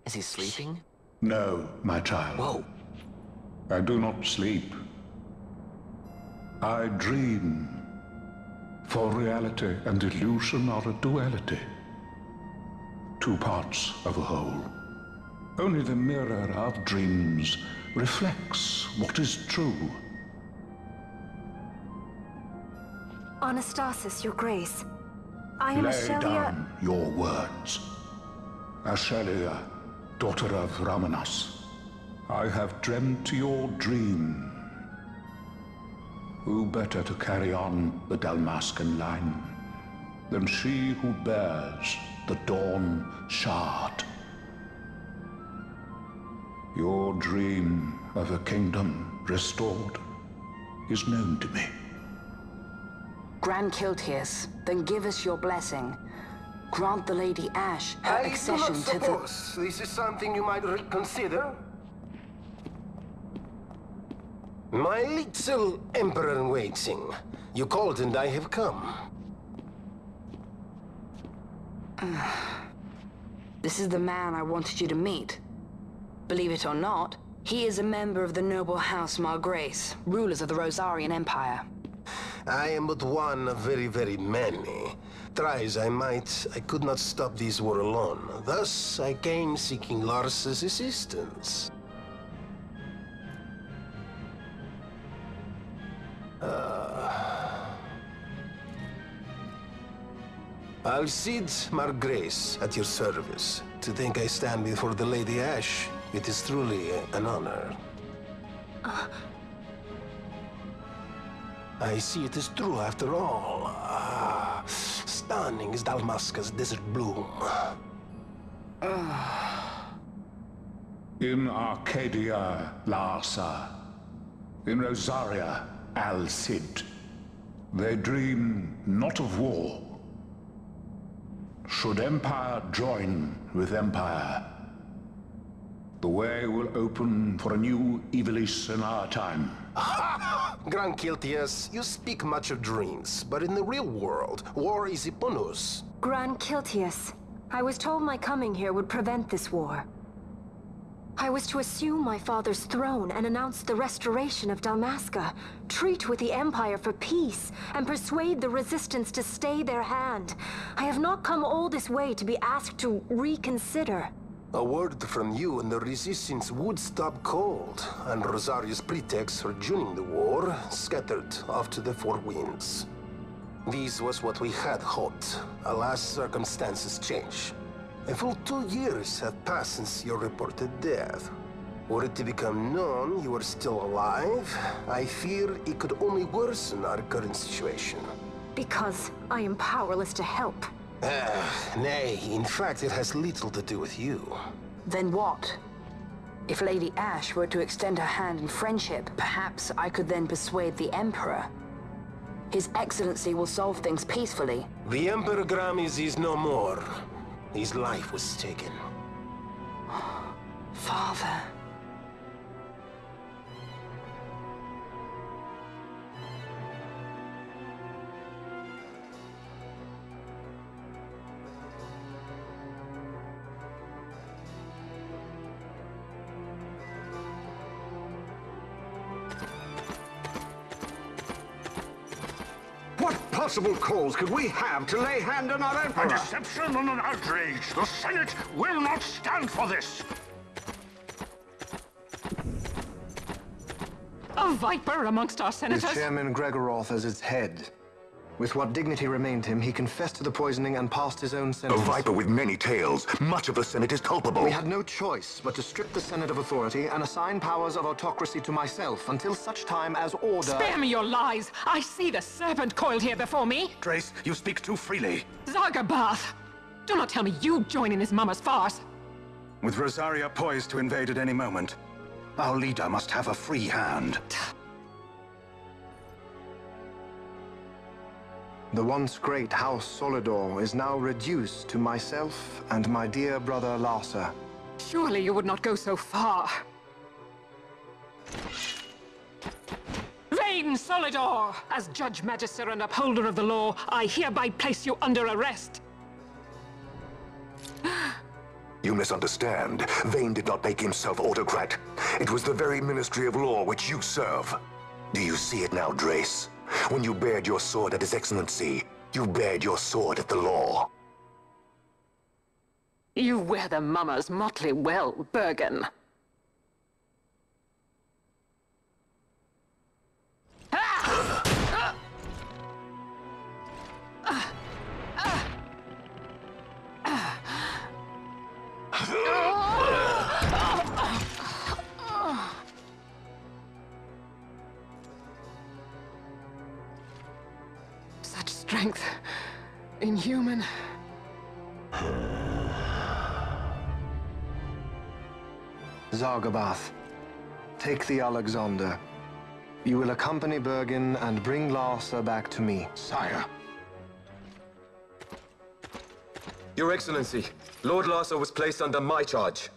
Is he sleeping? No, my child. Whoa. I do not sleep. I dream. For reality and illusion are a duality. Two parts of a whole. Only the mirror of dreams reflects what is true. Anastasis, your grace. I am Lay down your words. Ashe, daughter of Ramanas. I have dreamt your dream. Who better to carry on the Dalmascan line than she who bears the dawn shard? Your dream of a kingdom restored is known to me. Grand Kiltias, then give us your blessing. Grant the Lady Ashe her accession to the... I do not suppose this is something you might reconsider. My little emperor-in-waiting. You called and I have come. This is the man I wanted you to meet. Believe it or not, he is a member of the noble house Margrace, rulers of the Rozarrian Empire. I am but one of very, very many. Try as I might, I could not stop this war alone. Thus, I came seeking Larsas' assistance. Alcide Margrace at your service. To think I stand before the Lady Ashe, it is truly an honor. I see it is true after all. Stunning is Dalmasca's desert bloom. In Arcadia, Larsa. In Rosaria, Alcide. They dream not of war. Should empire join with empire, the way will open for a new Evilis in our time. Grand Kiltias, you speak much of dreams, but in the real world, war is upon us. Grand Kiltias, I was told my coming here would prevent this war. I was to assume my father's throne and announce the restoration of Dalmasca, treat with the Empire for peace, and persuade the resistance to stay their hand. I have not come all this way to be asked to reconsider. A word from you and the resistance would stop cold, and Rozarria's pretext for joining the war scattered off to the four winds. This was what we had hoped. Alas, circumstances change. A full 2 years have passed since your reported death. Were it to become known you are still alive, I fear it could only worsen our current situation. Because I am powerless to help. Nay, in fact it has little to do with you. Then what? If Lady Ashe were to extend her hand in friendship, perhaps I could then persuade the Emperor. His Excellency will solve things peacefully. The Emperor Gramis is no more. His life was taken. Father. What possible cause could we have to lay hand on our Emperor? A deception and an outrage! The Senate will not stand for this! A viper amongst our senators? With Chairman Gregoroth as its head. With what dignity remained him, he confessed to the poisoning and passed his own A sentence. viper with many tails. Much of the Senate is culpable. We had no choice but to strip the Senate of authority and assign powers of autocracy to myself until such time as order... Spare me your lies! I see the serpent coiled here before me! Trace, you speak too freely. Zargabath! Do not tell me you join in his mama's farce! With Rosaria poised to invade at any moment, our leader must have a free hand. The once great House Solidor is now reduced to myself and my dear brother Larsa. Surely you would not go so far. Vain Solidor! As Judge Magister and upholder of the law, I hereby place you under arrest. You misunderstand. Vayne did not make himself autocrat. It was the very Ministry of Law which you serve. Do you see it now, Drace? When you bared your sword at His Excellency, you bared your sword at the law. You wear the mummer's motley well, Bergen. Such strength. Inhuman. Zargabath, take the Alexander. You will accompany Bergen and bring Larsa back to me. Sire. Your Excellency, Lord Larsa was placed under my charge.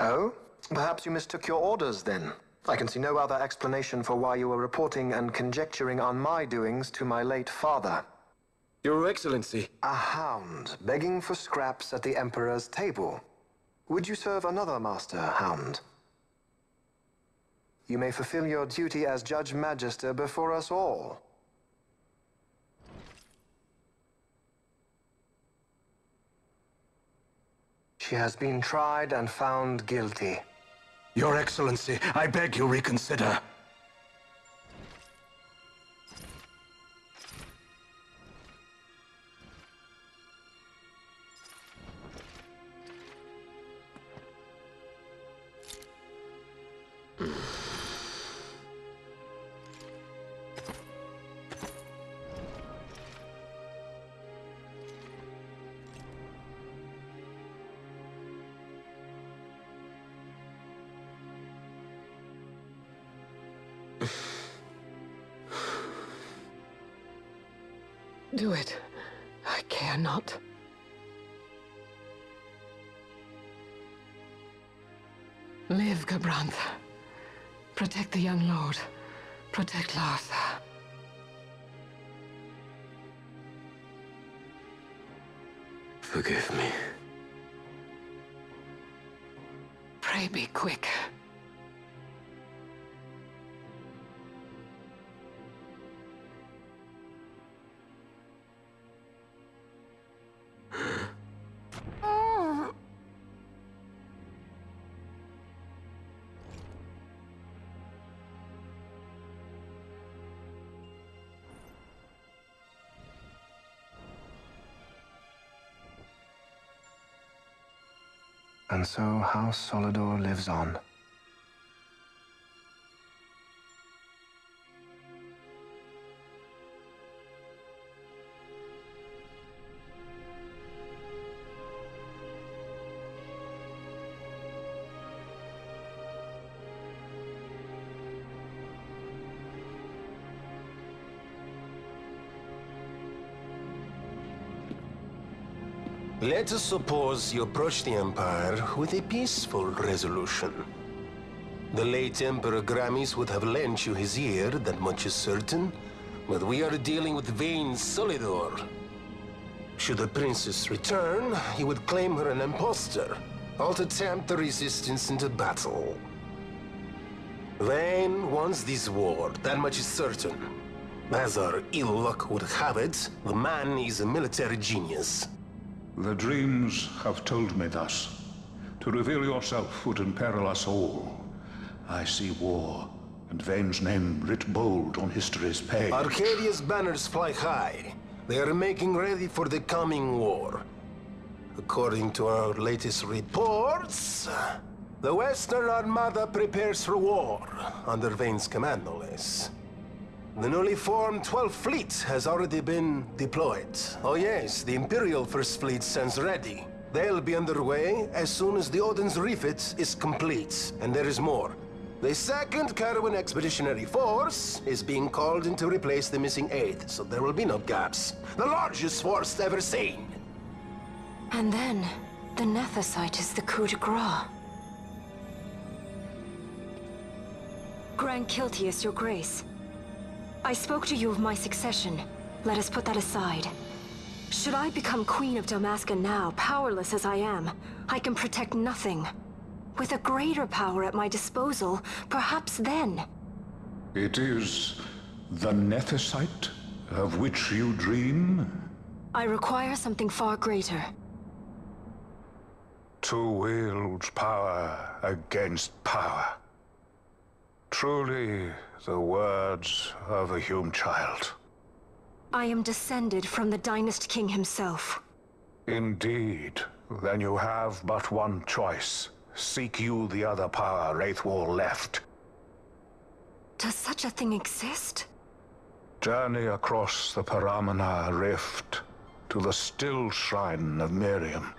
Oh? Perhaps you mistook your orders then. I can see no other explanation for why you were reporting and conjecturing on my doings to my late father. Your Excellency. A hound begging for scraps at the Emperor's table. Would you serve another master, Hound? You may fulfill your duty as Judge Magister before us all. She has been tried and found guilty. Your Excellency, I beg you reconsider. Do it. I care not. Live, Gabranth. Protect the young lord. Protect Larsa. Forgive me. Pray be quick. And so House Solidor lives on. Let us suppose you approach the Empire with a peaceful resolution. The late Emperor Gramis would have lent you his ear, that much is certain, but we are dealing with Vayne Solidor. Should the princess return, he would claim her an impostor, or to tempt the resistance into battle. Vayne wants this war, that much is certain. As our ill luck would have it, the man is a military genius. The dreams have told me thus. To reveal yourself would imperil us all. I see war, and Vayne's name writ bold on history's page. Arcadia's banners fly high. They are making ready for the coming war. According to our latest reports, the Western Armada prepares for war, under Vayne's command, no less. The newly formed 12th Fleet has already been deployed. Oh yes, the Imperial First Fleet stands ready. They'll be underway as soon as the Odin's refit is complete. And there is more. The 2nd Caravan Expeditionary Force is being called in to replace the missing 8th, so there will be no gaps. The largest force ever seen. And then, the Nethicite is the coup de grace. Grand Kiltius, your grace. I spoke to you of my succession. Let us put that aside. Should I become Queen of Dalmasca now, powerless as I am, I can protect nothing. With a greater power at my disposal, perhaps then... It is the Nethicite of which you dream? I require something far greater. To wield power against power. Truly, the words of a human child. I am descended from the Dynast King himself. Indeed. Then you have but one choice. Seek you the other power Wraithwall left. Does such a thing exist? Journey across the Paramana Rift to the still shrine of Miriam.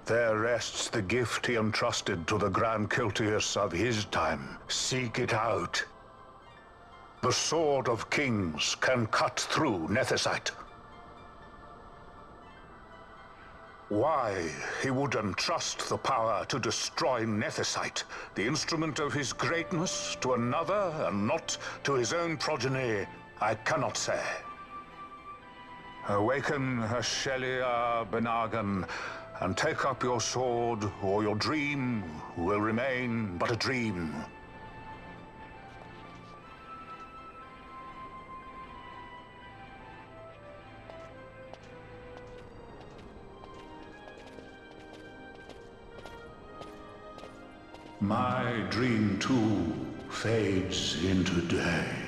There rests the gift he entrusted to the Grand Kiltius of his time. Seek it out. The Sword of Kings can cut through Nethicite. Why he would entrust the power to destroy Nethicite, the instrument of his greatness, to another and not to his own progeny, I cannot say. Awaken Hashelia Benagan, and take up your sword, or your dream will remain but a dream. My dream too fades into day.